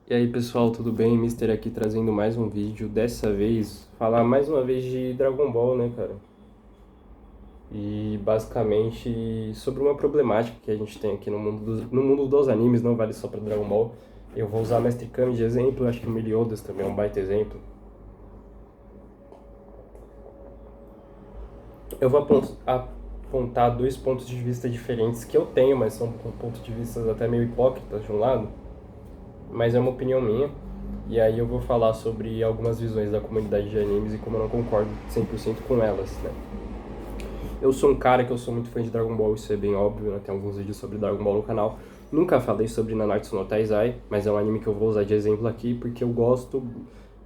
E aí pessoal, tudo bem? Mister aqui trazendo mais um vídeo, dessa vez falar mais uma vez de Dragon Ball, né, cara? E basicamente sobre uma problemática que a gente tem aqui no mundo dos animes, não vale só pra Dragon Ball. Eu vou usar Mestre Kami de exemplo, acho que o Meliodas também é um baita exemplo. Eu vou apontar dois pontos de vista diferentes que eu tenho, mas são pontos de vista até meio hipócritas de um lado, mas é uma opinião minha. E aí eu vou falar sobre algumas visões da comunidade de animes e como eu não concordo 100% com elas, né? Eu sou um cara que eu sou muito fã de Dragon Ball, isso é bem óbvio, né? Tem alguns vídeos sobre Dragon Ball no canal. Nunca falei sobre Nanatsu no Taizai, mas é um anime que eu vou usar de exemplo aqui porque eu gosto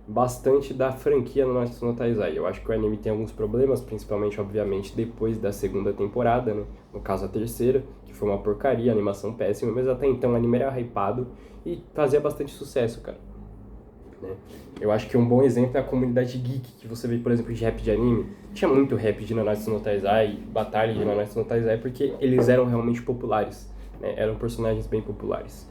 bastante da franquia Nanatsu no Taizai. Eu acho que o anime tem alguns problemas, principalmente, obviamente, depois da segunda temporada, né? No caso, a terceira, que foi uma porcaria, animação péssima, mas até então o anime era hypado e fazia bastante sucesso, cara. Né? Eu acho que um bom exemplo é a comunidade geek, que você vê, por exemplo, de rap de anime. Tinha muito rap de Nanatsu no Taizai, batalha de Nanatsu no Taizai, porque eles eram realmente populares, né? Eram personagens bem populares.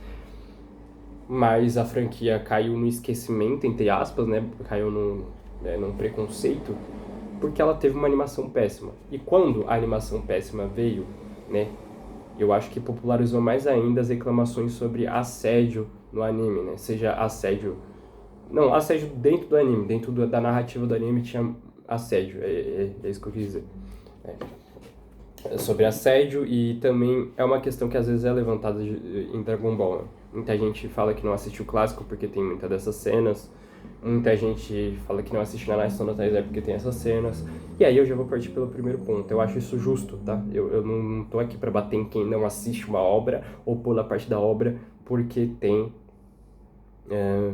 Mas a franquia caiu no esquecimento, entre aspas, né? Caiu num preconceito, porque ela teve uma animação péssima. E quando a animação péssima veio, né? Eu acho que popularizou mais ainda as reclamações sobre assédio no anime, né? Seja assédio. Não, assédio dentro do anime, da narrativa do anime tinha assédio, é isso que eu quis dizer. É sobre assédio e também é uma questão que às vezes é levantada em Dragon Ball. Né? Muita gente fala que não assistiu o clássico porque tem muitas dessas cenas, muita gente fala que não assiste Nanatsu no Taizai porque tem essas cenas, e aí eu já vou partir pelo primeiro ponto. Eu acho isso justo, tá? Eu não tô aqui pra bater em quem não assiste uma obra ou pula parte da obra porque tem é,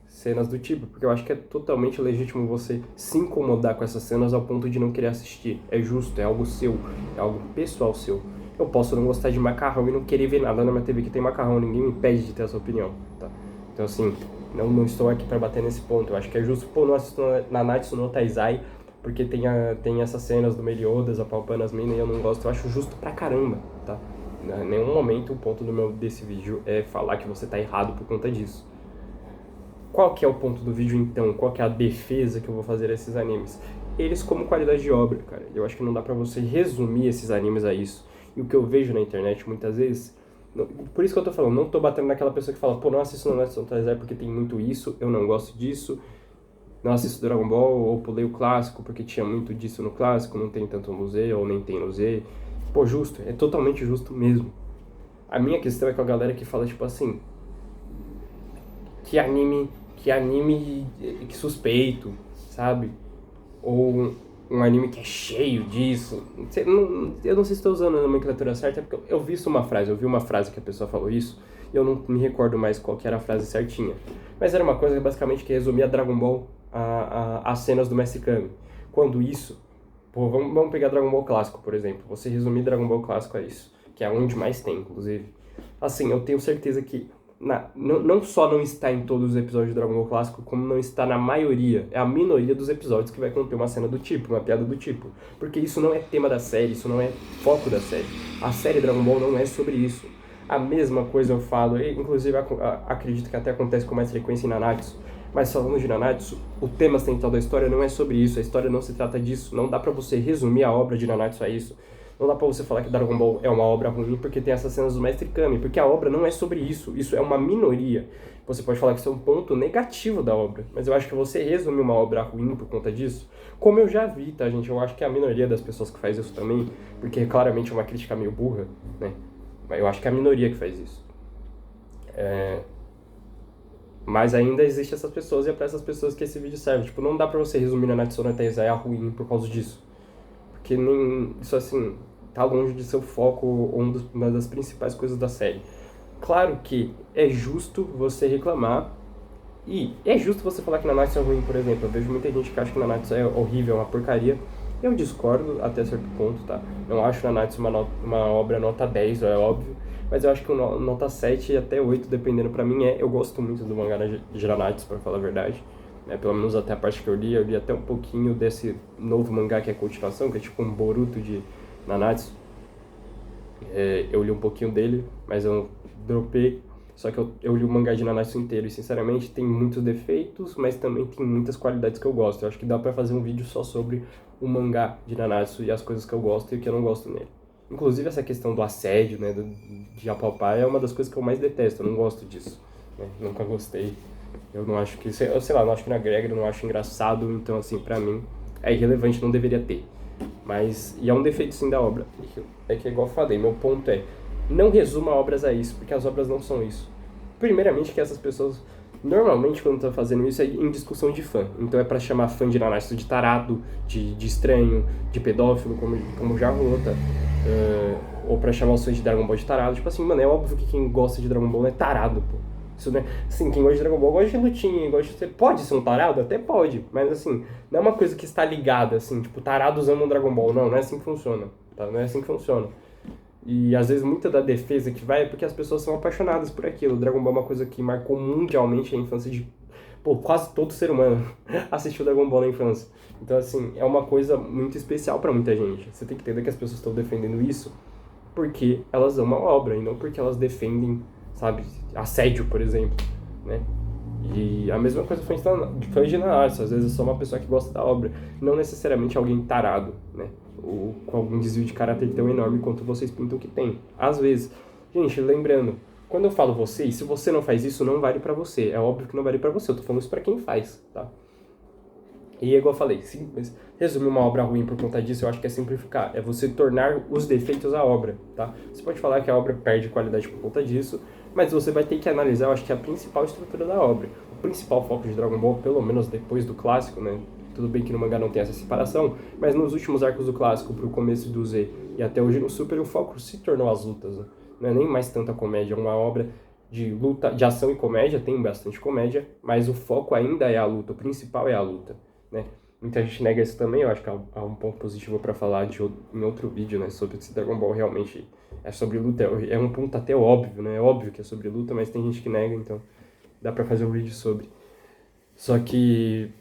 cenas do tipo, porque eu acho que é totalmente legítimo você se incomodar com essas cenas ao ponto de não querer assistir. É justo, é algo seu, é algo pessoal seu. Eu posso não gostar de macarrão e não querer ver nada na minha TV que tem macarrão, ninguém me impede de ter essa opinião, tá? Então assim, não estou aqui para bater nesse ponto. Eu acho que é justo, pô, não assisto Nanatsu no Taizai porque tem essas cenas do Meliodas apalpando as minas e eu não gosto. Eu acho justo pra caramba, tá? Em nenhum momento o ponto desse vídeo é falar que você tá errado por conta disso. Qual que é o ponto do vídeo então? Qual que é a defesa que eu vou fazer a esses animes? Eles como qualidade de obra, cara. Eu acho que não dá pra você resumir esses animes a isso. E o que eu vejo na internet muitas vezes... Por isso que eu tô falando, não tô batendo naquela pessoa que fala, pô, não assisto Nanatsu no Taizai porque tem muito isso, eu não gosto disso, não assisto Dragon Ball, ou pulei o clássico porque tinha muito disso no clássico, não tem tanto no Z, ou nem tem no Z. Pô, justo, é totalmente justo mesmo. A minha questão é com a galera que fala, tipo assim, que anime, que suspeito, sabe? Ou um anime que é cheio disso. Eu não sei se estou usando a nomenclatura certa, porque eu vi uma frase, eu vi uma frase que a pessoa falou isso, e eu não me recordo mais qual que era a frase certinha. Mas era uma coisa basicamente que resumia Dragon Ball as cenas do Mestre Kami. Quando isso, pô, vamos pegar Dragon Ball clássico, por exemplo. Você resumir Dragon Ball clássico a isso, que é onde mais tem, inclusive. Assim, eu tenho certeza que não só não está em todos os episódios de Dragon Ball Clássico, como não está na maioria, é a minoria dos episódios que vai conter uma cena do tipo, uma piada do tipo. Porque isso não é tema da série, isso não é foco da série. A série Dragon Ball não é sobre isso. A mesma coisa eu falo, e inclusive acredito que até acontece com mais frequência em Nanatsu, mas falando de Nanatsu, o tema central da história não é sobre isso, a história não se trata disso, não dá pra você resumir a obra de Nanatsu a isso. Não dá pra você falar que Dragon Ball é uma obra ruim porque tem essas cenas do Mestre Kami, porque a obra não é sobre isso, isso é uma minoria. Você pode falar que isso é um ponto negativo da obra, mas eu acho que você resume uma obra ruim por conta disso, como eu já vi, tá, gente? Eu acho que é a minoria das pessoas que faz isso também, porque claramente é uma crítica meio burra, né? Mas eu acho que é a minoria que faz isso. Mas ainda existe essas pessoas e é pra essas pessoas que esse vídeo serve. Tipo, não dá pra você resumir na Natsu no Taizai a ruim por causa disso. Porque nem, isso assim, tá longe de seu foco ou uma das principais coisas da série. Claro que é justo você reclamar e é justo você falar que Nanatsu é ruim, por exemplo. Eu vejo muita gente que acha que Nanatsu é horrível, é uma porcaria. Eu discordo até certo ponto, tá? Não acho Nanatsu uma obra nota 10, é óbvio. Mas eu acho que nota 7 e até 8, dependendo pra mim, Eu gosto muito do mangá de Nanatsu, pra falar a verdade. Pelo menos até a parte que eu li até um pouquinho desse novo mangá que é a continuação, que é tipo um Boruto de Nanatsu. Eu li um pouquinho dele, mas eu dropei. Só que eu li o mangá de Nanatsu inteiro e, sinceramente, tem muitos defeitos, mas também tem muitas qualidades que eu gosto. Eu acho que dá pra fazer um vídeo só sobre o mangá de Nanatsu e as coisas que eu gosto e o que eu não gosto nele. Inclusive, essa questão do assédio, né, de apalpar, é uma das coisas que eu mais detesto. Eu não gosto disso, né? Nunca gostei. Eu não acho que, eu sei lá, não acho que não agrega, eu não acho engraçado. Então, assim, pra mim, é irrelevante, não deveria ter. Mas, e é um defeito sim da obra. É que, igual eu falei, meu ponto é, não resuma obras a isso, porque as obras não são isso. Primeiramente que essas pessoas, normalmente quando estão fazendo isso é em discussão de fã. Então é pra chamar fã de Nanatsu de tarado, de estranho, de pedófilo, como já rolou, tá? Ou pra chamar os fãs de Dragon Ball de tarado. Tipo assim, mano, é óbvio que quem gosta de Dragon Ball não é tarado, pô. Isso, né? Assim, quem gosta de Dragon Ball gosta de lutinha, gosta de... Você pode ser um tarado? Até pode, mas assim, não é uma coisa que está ligada, assim, tipo, tarados amam Dragon Ball. Não, não é assim que funciona, tá? Não é assim que funciona. E às vezes muita da defesa que vai é porque as pessoas são apaixonadas por aquilo. O Dragon Ball é uma coisa que marcou mundialmente a infância de... Pô, quase todo ser humano assistiu Dragon Ball na infância. Então, assim, é uma coisa muito especial pra muita gente. Você tem que entender que as pessoas estão defendendo isso porque elas amam a obra e não porque elas defendem, sabe, assédio, por exemplo, né? E a mesma coisa foi de Nanatsu. Às vezes é só uma pessoa que gosta da obra, não necessariamente alguém tarado, né? Ou com algum desvio de caráter tão enorme quanto vocês pintam que tem. Às vezes. Gente, lembrando, quando eu falo vocês, se você não faz isso, não vale pra você. É óbvio que não vale pra você, eu tô falando isso pra quem faz, tá? E igual eu falei, simples. Resumir uma obra ruim por conta disso, eu acho que é simplificar. É você tornar os defeitos a obra, tá? Você pode falar que a obra perde qualidade por conta disso, mas você vai ter que analisar, eu acho que a principal estrutura da obra. O principal foco de Dragon Ball, pelo menos depois do clássico, né? Tudo bem que no mangá não tem essa separação, mas nos últimos arcos do clássico, pro começo do Z e até hoje no Super, o foco se tornou as lutas, né? Não é nem mais tanta comédia, é uma obra de luta, de ação e comédia, tem bastante comédia, mas o foco ainda é a luta, o principal é a luta, né? Muita gente nega isso também, eu acho que há um ponto positivo para falar em outro vídeo, né, sobre se Dragon Ball realmente é sobre luta, é um ponto até óbvio, né, é óbvio que é sobre luta, mas tem gente que nega, então dá para fazer um vídeo sobre. Só que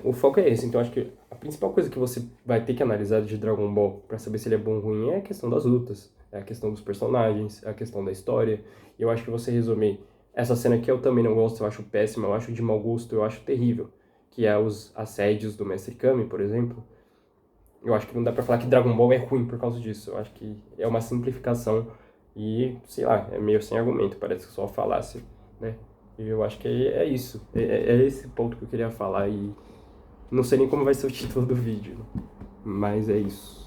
o foco é esse, então acho que a principal coisa que você vai ter que analisar de Dragon Ball para saber se ele é bom ou ruim é a questão das lutas, é a questão dos personagens, é a questão da história, e eu acho que você resumir essa cena que eu também não gosto, eu acho péssima, eu acho de mau gosto, eu acho terrível, que é os assédios do Mestre Kami, por exemplo. Eu acho que não dá pra falar que Dragon Ball é ruim por causa disso. Eu acho que é uma simplificação e, sei lá, é meio sem argumento, parece que só falasse, né? E eu acho que é isso. É esse ponto que eu queria falar e não sei nem como vai ser o título do vídeo, mas é isso.